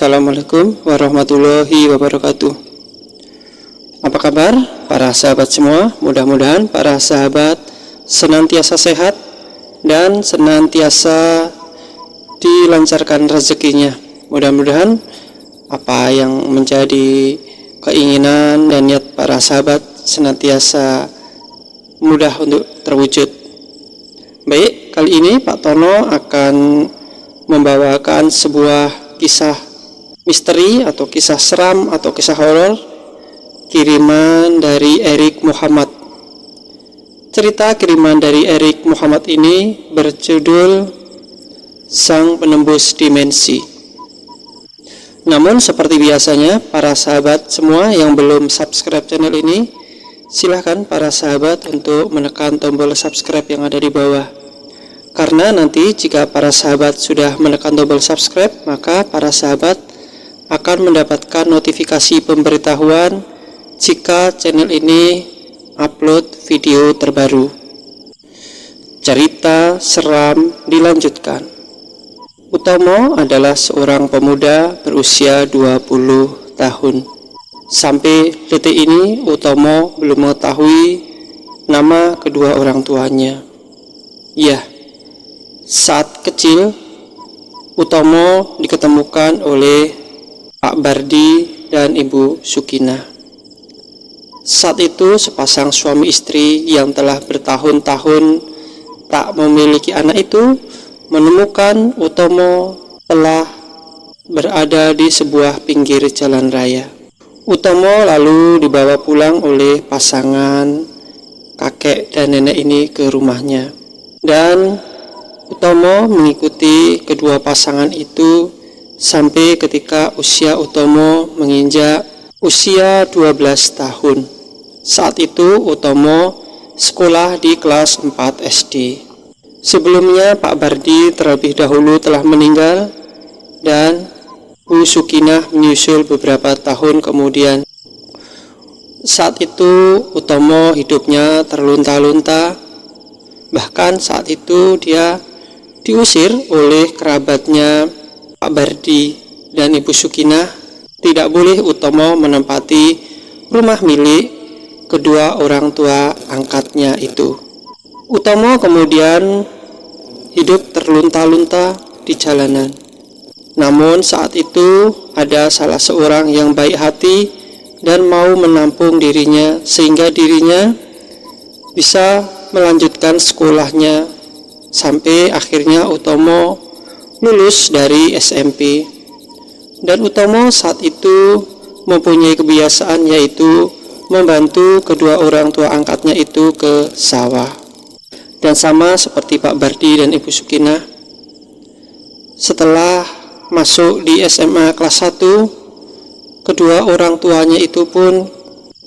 Assalamualaikum warahmatullahi wabarakatuh. Apa kabar para sahabat semua? Mudah-mudahan para sahabat senantiasa sehat dan senantiasa dilancarkan rezekinya. Mudah-mudahan apa yang menjadi keinginan dan niat para sahabat senantiasa mudah untuk terwujud. Baik, kali ini Pak Tono akan membawakan sebuah kisah misteri atau kisah seram atau kisah horor kiriman dari Erik Muhammad. Cerita kiriman dari Erik Muhammad ini berjudul Sang Penembus Dimensi. Namun seperti biasanya, para sahabat semua yang belum subscribe channel ini, silahkan para sahabat untuk menekan tombol subscribe yang ada di bawah. Karena nanti jika para sahabat sudah menekan tombol subscribe, maka para sahabat akan mendapatkan notifikasi pemberitahuan jika channel ini upload video terbaru. Cerita seram dilanjutkan. Utomo adalah seorang pemuda berusia 20 tahun. Sampai detik ini Utomo belum mengetahui nama kedua orang tuanya. Ya, saat kecil Utomo diketemukan oleh Pak Bardi dan Ibu Sukina. Saat itu sepasang suami istri yang telah bertahun-tahun tak memiliki anak itu menemukan Utomo telah berada di sebuah pinggir jalan raya. Utomo lalu dibawa pulang oleh pasangan kakek dan nenek ini ke rumahnya. Dan Utomo mengikuti kedua pasangan itu sampai ketika usia Utomo menginjak usia 12 tahun. Saat itu Utomo sekolah di kelas 4 SD. Sebelumnya Pak Bardi terlebih dahulu telah meninggal dan Bu Sukinah menyusul beberapa tahun kemudian. Saat itu Utomo hidupnya terlunta-lunta. Bahkan saat itu dia diusir oleh kerabatnya Pak Bardi dan Ibu Sukinah. Tidak boleh Utomo menempati rumah milik kedua orang tua angkatnya itu. Utomo kemudian hidup terlunta-lunta di jalanan. Namun saat itu ada salah seorang yang baik hati dan mau menampung dirinya sehingga dirinya bisa melanjutkan sekolahnya sampai akhirnya Utomo lulus dari SMP. Dan Utomo saat itu mempunyai kebiasaan yaitu membantu kedua orang tua angkatnya itu ke sawah. Dan sama seperti Pak Bardi dan Ibu Sukinah, setelah masuk di SMA kelas 1, kedua orang tuanya itu pun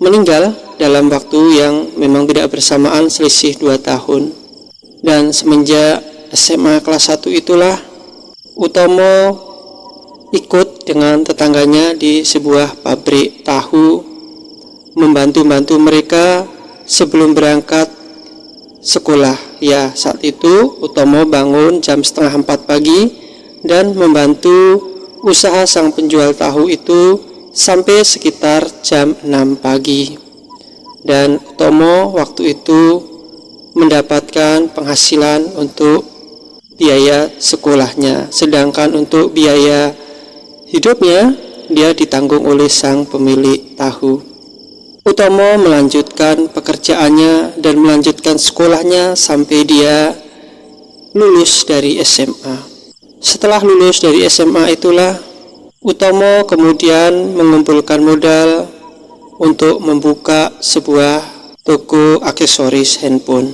meninggal dalam waktu yang memang tidak bersamaan, selisih 2 tahun. Dan semenjak SMA kelas 1 itulah Utomo ikut dengan tetangganya di sebuah pabrik tahu, membantu-bantu mereka sebelum berangkat sekolah. Ya, saat itu Utomo bangun jam 3:30 pagi dan membantu usaha sang penjual tahu itu sampai sekitar jam 6 pagi. Dan Utomo waktu itu mendapatkan penghasilan untuk biaya sekolahnya, sedangkan untuk biaya hidupnya dia ditanggung oleh sang pemilik tahu. Utomo melanjutkan pekerjaannya dan melanjutkan sekolahnya sampai dia lulus dari SMA. Setelah lulus dari SMA itulah Utomo kemudian mengumpulkan modal untuk membuka sebuah toko aksesoris handphone.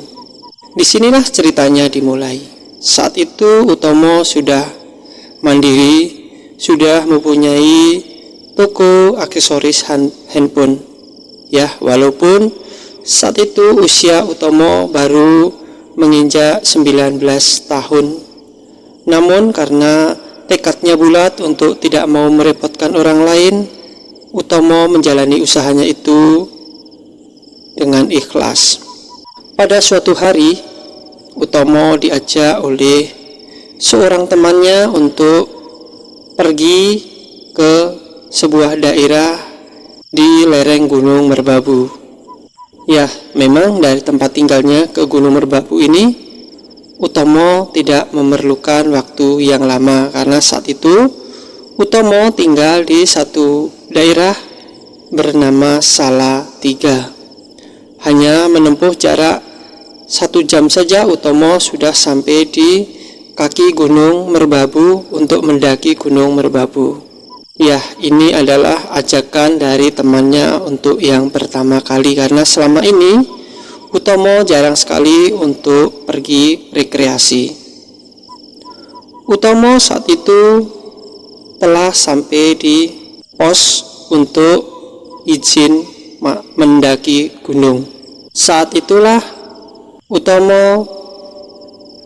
Disinilah ceritanya dimulai. Saat itu Utomo sudah mandiri, sudah mempunyai toko aksesoris handphone. Ya, walaupun saat itu usia Utomo baru menginjak 19 tahun. Namun karena tekadnya bulat untuk tidak mau merepotkan orang lain, Utomo menjalani usahanya itu dengan ikhlas. Pada suatu hari, Utomo diajak oleh seorang temannya untuk pergi ke sebuah daerah di lereng Gunung Merbabu. Ya, memang dari tempat tinggalnya ke Gunung Merbabu ini, Utomo tidak memerlukan waktu yang lama karena saat itu Utomo tinggal di satu daerah bernama Salatiga. Hanya menempuh jarak 1 jam saja Utomo sudah sampai di kaki Gunung Merbabu untuk mendaki Gunung Merbabu. Ya, ini adalah ajakan dari temannya untuk yang pertama kali karena selama ini Utomo jarang sekali untuk pergi rekreasi. Utomo saat itu telah sampai di pos untuk izin mendaki gunung. Saat itulah Utomo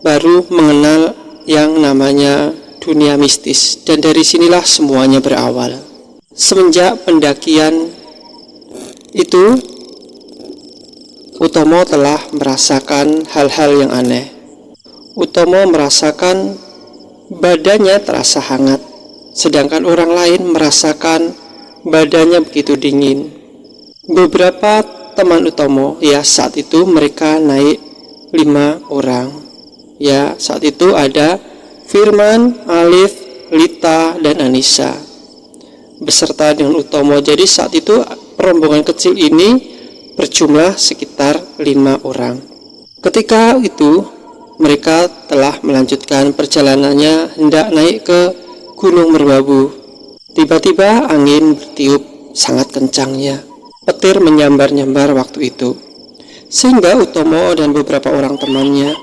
baru mengenal yang namanya dunia mistis, dan dari sinilah semuanya berawal. Semenjak pendakian itu, Utomo telah merasakan hal-hal yang aneh. Utomo merasakan badannya terasa hangat, sedangkan orang lain merasakan badannya begitu dingin. Beberapa teman Utomo, ya saat itu mereka naik 5 orang. Ya, saat itu ada Firman, Alif, Lita, dan Anissa beserta dengan Utomo. Jadi saat itu rombongan kecil ini berjumlah sekitar 5 orang. Ketika itu mereka telah melanjutkan perjalanannya hendak naik ke Gunung Merbabu. Tiba-tiba angin bertiup sangat kencangnya. Petir menyambar-nyambar waktu itu, sehingga Utomo dan beberapa orang temannya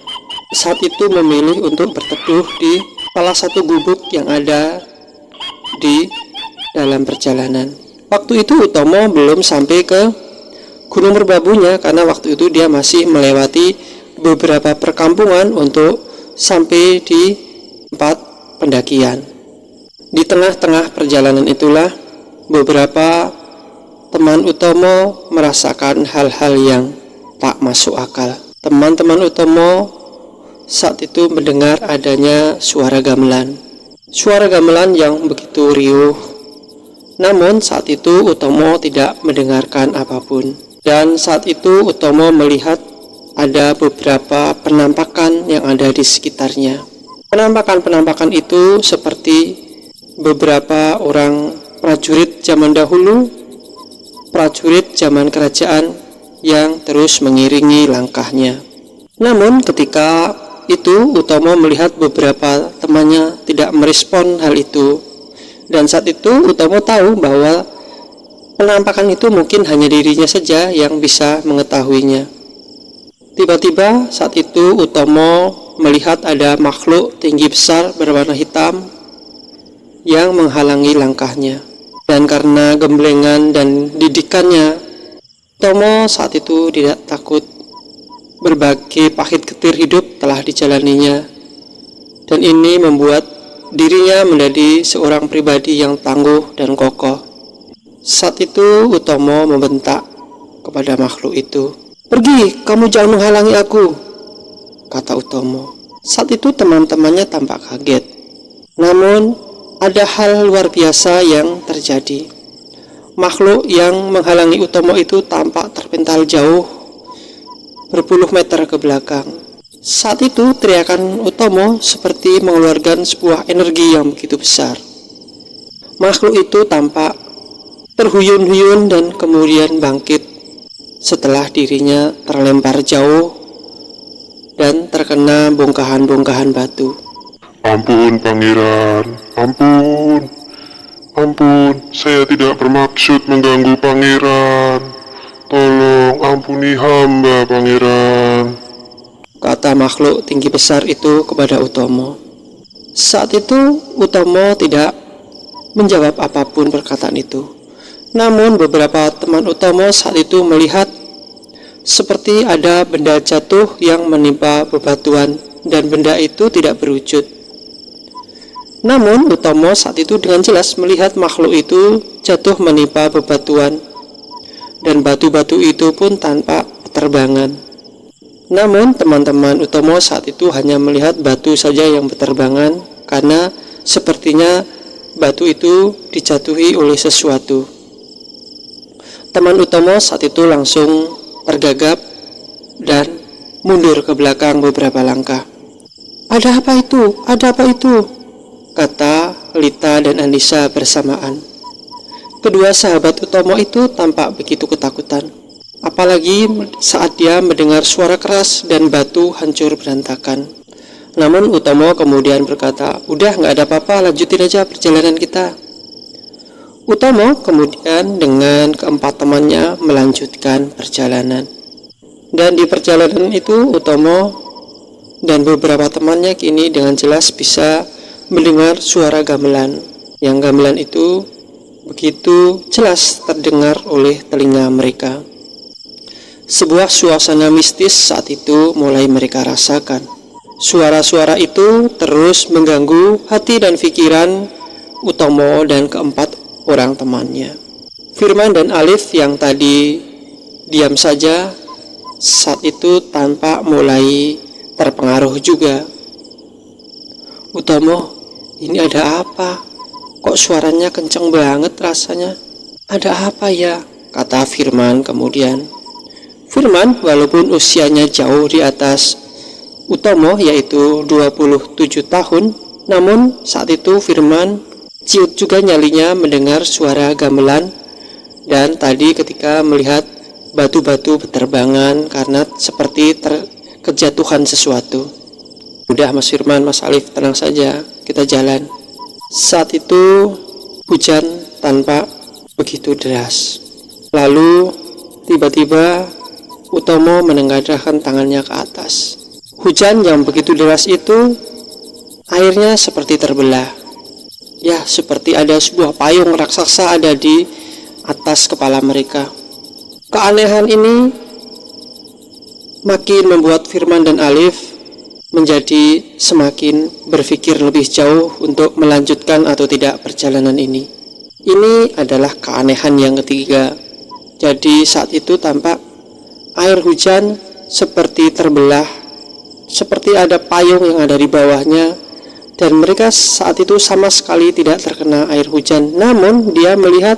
saat itu memilih untuk berteduh di salah satu gubuk yang ada di dalam perjalanan. Waktu itu Utomo belum sampai ke Gunung Merbabunya karena waktu itu dia masih melewati beberapa perkampungan untuk sampai di tempat pendakian. Di tengah-tengah perjalanan itulah beberapa teman Utomo merasakan hal-hal yang tak masuk akal. Teman-teman Utomo saat itu mendengar adanya suara gamelan. Suara gamelan yang begitu riuh. Namun saat itu Utomo tidak mendengarkan apapun. Dan saat itu Utomo melihat ada beberapa penampakan yang ada di sekitarnya. Penampakan-penampakan itu seperti beberapa orang prajurit zaman dahulu, prajurit zaman kerajaan yang terus mengiringi langkahnya. Namun ketika itu Utomo melihat beberapa temannya tidak merespon hal itu, dan saat itu Utomo tahu bahwa penampakan itu mungkin hanya dirinya saja yang bisa mengetahuinya. Tiba-tiba saat itu Utomo melihat ada makhluk tinggi besar berwarna hitam yang menghalangi langkahnya, dan karena gemblengan dan didikannya, Utomo saat itu tidak takut. Berbagai pahit getir hidup telah dijalaninya, dan ini membuat dirinya menjadi seorang pribadi yang tangguh dan kokoh. Saat itu Utomo membentak kepada makhluk itu, "Pergi, kamu jangan menghalangi aku," kata Utomo. Saat itu teman-temannya tampak kaget. Namun ada hal luar biasa yang terjadi. Makhluk yang menghalangi Utomo itu tampak terpental jauh berpuluh meter ke belakang. Saat itu teriakan Utomo seperti mengeluarkan sebuah energi yang begitu besar. Makhluk itu tampak terhuyun-huyun dan kemudian bangkit setelah dirinya terlempar jauh dan terkena bongkahan-bongkahan batu. "Ampun pangeran, ampun, saya tidak bermaksud mengganggu pangeran. Tolong ampuni hamba pangeran," kata makhluk tinggi besar itu kepada Utomo. Saat itu Utomo tidak menjawab apapun perkataan itu. Namun beberapa teman Utomo saat itu melihat seperti ada benda jatuh yang menimpa bebatuan, dan benda itu tidak berwujud. Namun Utomo saat itu dengan jelas melihat makhluk itu jatuh menimpa bebatuan, dan batu-batu itu pun tanpa peterbangan. Namun teman-teman Utomo saat itu hanya melihat batu saja yang berterbangan, karena sepertinya batu itu dijatuhi oleh sesuatu. Teman Utomo saat itu langsung tergagap dan mundur ke belakang beberapa langkah. "Ada apa itu? Ada apa itu?" kata Lita dan Anissa bersamaan. Kedua sahabat Utomo itu tampak begitu ketakutan, apalagi saat dia mendengar suara keras dan batu hancur berantakan. Namun Utomo kemudian berkata, "Udah, gak ada apa-apa, lanjutin aja perjalanan kita." Utomo kemudian dengan keempat temannya melanjutkan perjalanan. Dan di perjalanan itu Utomo dan beberapa temannya kini dengan jelas bisa mendengar suara gamelan. Yang gamelan itu begitu jelas terdengar oleh telinga mereka. Sebuah suasana mistis saat itu mulai mereka rasakan. Suara-suara itu terus mengganggu hati dan pikiran Utomo dan keempat orang temannya. Firman dan Alif yang tadi diam saja saat itu tampak mulai terpengaruh juga. "Utomo, ini ada apa? Kok suaranya kenceng banget rasanya? Ada apa ya?" kata Firman kemudian. Firman walaupun usianya jauh di atas Utomo yaitu 27 tahun, namun saat itu Firman ciut juga nyalinya mendengar suara gamelan dan tadi ketika melihat batu-batu berterbangan karena seperti terkejatuhan sesuatu. "Udah Mas Firman, Mas Alif, tenang saja, kita jalan." Saat itu hujan tanpa begitu deras. Lalu tiba-tiba Utomo menengadahkan tangannya ke atas. Hujan yang begitu deras itu airnya seperti terbelah. Ya, seperti ada sebuah payung raksasa ada di atas kepala mereka. Keanehan ini makin membuat Firman dan Alif menjadi semakin berpikir lebih jauh untuk melanjutkan atau tidak perjalanan ini. Ini adalah keanehan yang ketiga. Jadi saat itu tampak air hujan seperti terbelah, seperti ada payung yang ada di bawahnya, dan mereka saat itu sama sekali tidak terkena air hujan. Namun dia melihat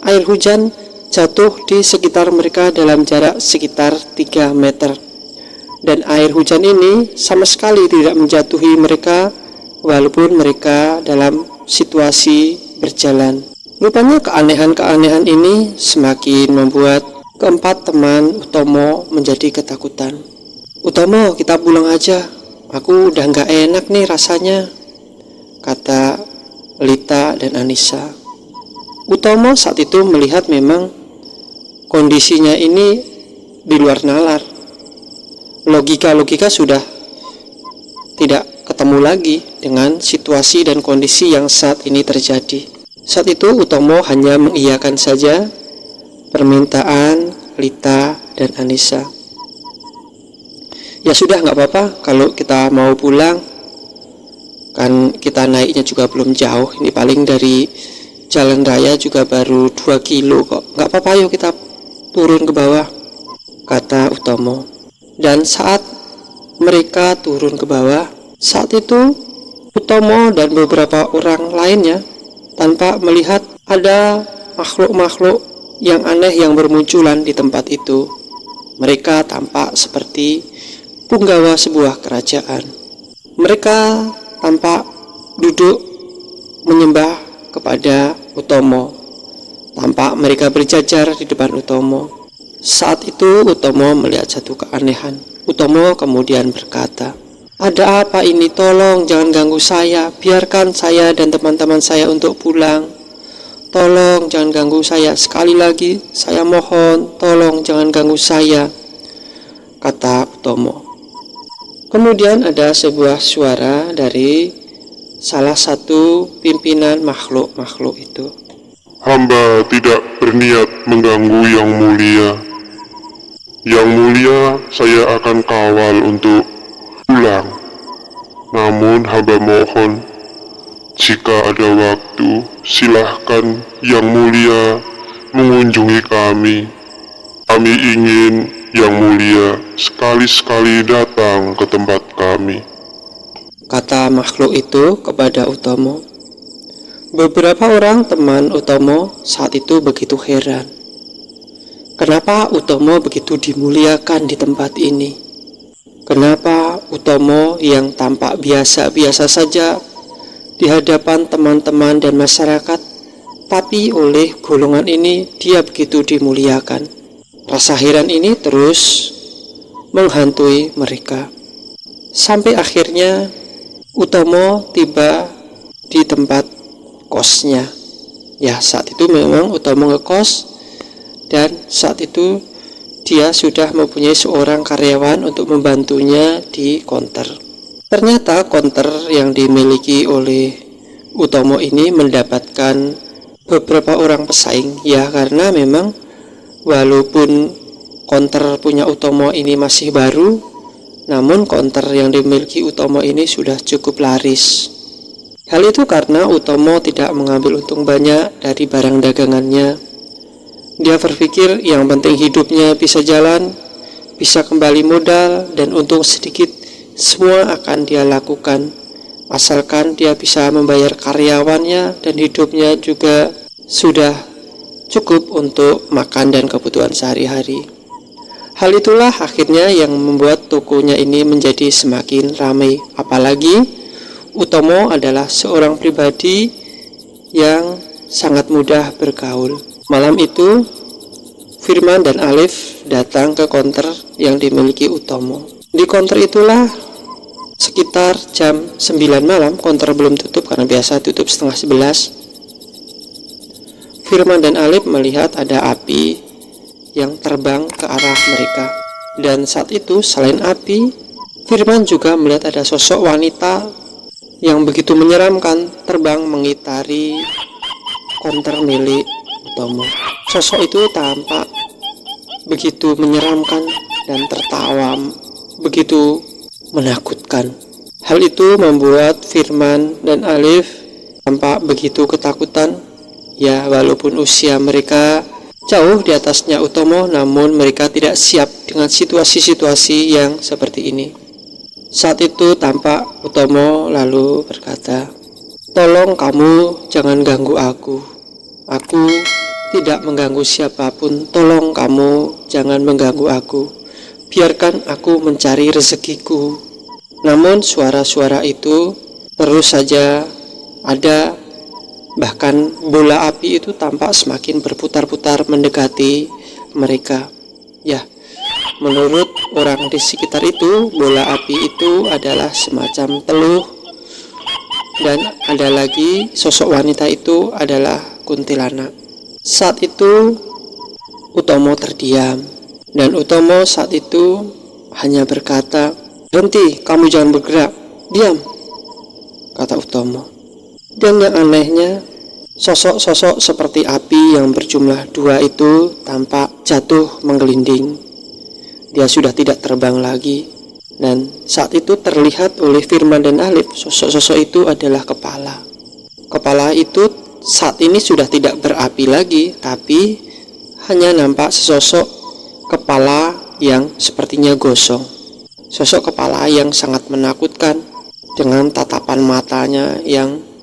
air hujan jatuh di sekitar mereka dalam jarak sekitar 3 meter. Dan air hujan ini sama sekali tidak menjatuhi mereka walaupun mereka dalam situasi berjalan. Rupanya keanehan-keanehan ini semakin membuat keempat teman Utomo menjadi ketakutan. "Utomo, kita pulang aja. Aku udah gak enak nih rasanya," kata Lita dan Anissa. Utomo saat itu melihat memang kondisinya ini di luar nalar. Logika sudah tidak ketemu lagi dengan situasi dan kondisi yang saat ini terjadi. Saat itu Utomo hanya mengiyakan saja permintaan Lita dan Anissa. "Ya sudah, gak apa-apa kalau kita mau pulang, kan kita naiknya juga belum jauh, ini paling dari jalan raya juga baru 2 kilo kok. Gak apa-apa, yuk kita turun ke bawah," kata Utomo. Dan saat mereka turun ke bawah, saat itu Utomo dan beberapa orang lainnya tanpa melihat ada makhluk-makhluk yang aneh yang bermunculan di tempat itu. Mereka tampak seperti punggawa sebuah kerajaan. Mereka tampak duduk menyembah kepada Utomo. Tampak mereka berjajar di depan Utomo. Saat itu Utomo melihat satu keanehan. Utomo kemudian berkata, "Ada apa ini? Tolong jangan ganggu saya. Biarkan saya dan teman-teman saya untuk pulang. Tolong jangan ganggu saya. Sekali lagi saya mohon, tolong jangan ganggu saya," kata Utomo. Kemudian ada sebuah suara dari salah satu pimpinan makhluk-makhluk itu. "Hamba tidak berniat mengganggu Yang Mulia. Yang Mulia saya akan kawal untuk pulang. Namun hamba mohon, jika ada waktu, silahkan Yang Mulia mengunjungi kami. Kami ingin Yang Mulia sekali-sekali datang ke tempat kami," kata Makhluk itu kepada Utomo. Beberapa orang teman Utomo saat itu begitu heran. Kenapa Utomo begitu dimuliakan di tempat ini? Kenapa Utomo yang tampak biasa-biasa saja di hadapan teman-teman dan masyarakat, tapi oleh golongan ini dia begitu dimuliakan? Rasa heran ini terus menghantui mereka. Sampai akhirnya Utomo tiba di tempat kosnya. Ya, saat itu memang Utomo ngekos, dan saat itu dia sudah mempunyai seorang karyawan untuk membantunya di konter. Ternyata konter yang dimiliki oleh Utomo ini mendapatkan beberapa orang pesaing, ya, karena memang walaupun konter punya Utomo ini masih baru, namun konter yang dimiliki Utomo ini sudah cukup laris. Hal itu karena Utomo tidak mengambil untung banyak dari barang dagangannya. Dia berpikir yang penting hidupnya bisa jalan, bisa kembali modal, dan untung sedikit semua akan dia lakukan, asalkan dia bisa membayar karyawannya dan hidupnya juga sudah cukup untuk makan dan kebutuhan sehari-hari. Hal itulah akhirnya yang membuat tokonya ini menjadi semakin ramai. Apalagi Utomo adalah seorang pribadi yang sangat mudah bergaul. Malam itu Firman dan Alif datang ke konter yang dimiliki Utomo. Di konter itulah sekitar jam 9 malam, konter belum tutup karena biasa tutup setengah 11. Firman dan Alif melihat ada api yang terbang ke arah mereka. Dan saat itu selain api, Firman juga melihat ada sosok wanita yang begitu menyeramkan terbang mengitari konter milik Utomo. Sosok itu tampak begitu menyeramkan dan tertawa begitu menakutkan. Hal itu membuat Firman dan Alif tampak begitu ketakutan. Ya, walaupun usia mereka jauh di atasnya Utomo, namun mereka tidak siap dengan situasi-situasi yang seperti ini. Saat itu tampak Utomo lalu berkata, "Tolong kamu jangan ganggu aku. Aku tidak mengganggu siapapun. Tolong kamu jangan mengganggu aku. Biarkan aku mencari rezekiku." Namun suara-suara itu terus saja ada. Bahkan bola api itu tampak semakin berputar-putar mendekati mereka. Ya, menurut orang di sekitar itu, bola api itu adalah semacam teluh, dan ada lagi sosok wanita itu adalah kuntilanak. Saat itu Utomo terdiam, dan Utomo saat itu hanya berkata, "Berhenti, kamu jangan bergerak, diam," kata Utomo. Dan yang anehnya, sosok-sosok seperti api yang berjumlah 2 itu tampak jatuh menggelinding. Dia sudah tidak terbang lagi. Dan saat itu terlihat oleh Firman dan Alif, sosok-sosok itu adalah kepala. Kepala itu saat ini sudah tidak berapi lagi, tapi hanya nampak sesosok kepala yang sepertinya gosong. Sosok kepala yang sangat menakutkan, dengan tatapan matanya yang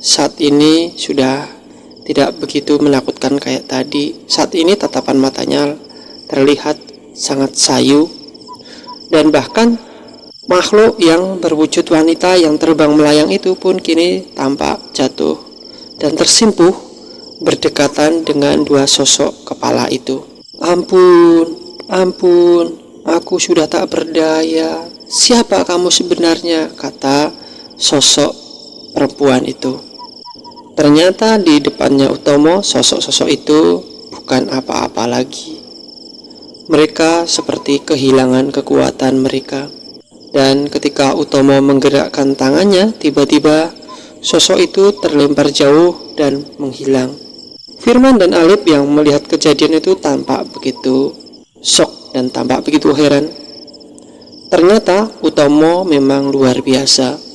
saat ini sudah tidak begitu menakutkan kayak tadi. Saat ini tatapan matanya terlihat sangat sayu, dan bahkan makhluk yang berwujud wanita yang terbang melayang itu pun kini tampak jatuh dan tersimpuh berdekatan dengan 2 sosok kepala itu. "Ampun, ampun, aku sudah tak berdaya. Siapa kamu sebenarnya?" kata sosok perempuan itu. Ternyata di depannya Utomo, sosok-sosok itu bukan apa-apa lagi. Mereka seperti kehilangan kekuatan mereka. Dan ketika Utomo menggerakkan tangannya, tiba-tiba sosok itu terlempar jauh dan menghilang. Firman dan Alif yang melihat kejadian itu tampak begitu shock dan tampak begitu heran. Ternyata Utomo memang luar biasa.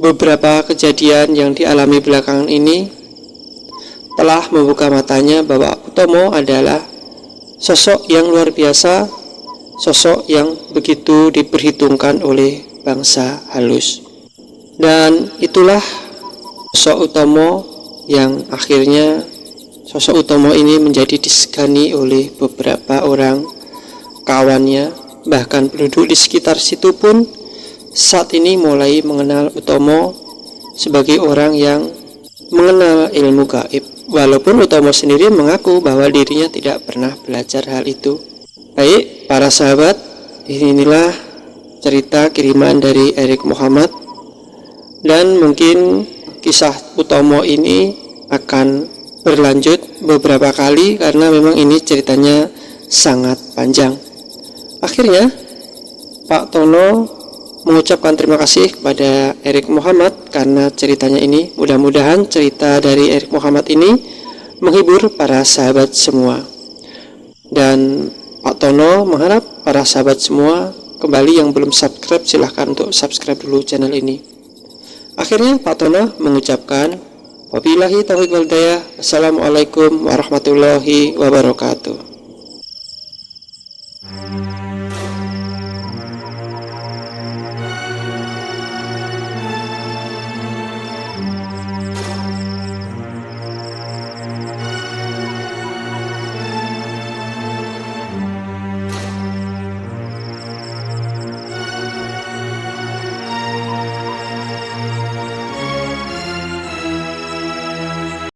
Beberapa kejadian yang dialami belakangan ini telah membuka matanya bahwa Utomo adalah sosok yang luar biasa, sosok yang begitu diperhitungkan oleh bangsa halus. Dan itulah sosok Utomo yang akhirnya sosok Utomo ini menjadi disegani oleh beberapa orang kawannya, bahkan penduduk di sekitar situ pun saat ini mulai mengenal Utomo sebagai orang yang mengenal ilmu gaib, walaupun Utomo sendiri mengaku bahwa dirinya tidak pernah belajar hal itu. Baik, para sahabat, inilah cerita kiriman dari Erik Muhammad, dan mungkin kisah Utomo ini akan berlanjut beberapa kali karena memang ini ceritanya sangat panjang. Akhirnya Pak Tono mengucapkan terima kasih kepada Erik Muhammad karena ceritanya ini. Mudah-mudahan cerita dari Erik Muhammad ini menghibur para sahabat semua. Dan Pak Tono mengharap para sahabat semua kembali yang belum subscribe, silahkan untuk subscribe dulu channel ini. Akhirnya Pak Tono mengucapkan wabillahi taufiq wal hidayah. Assalamualaikum warahmatullahi wabarakatuh.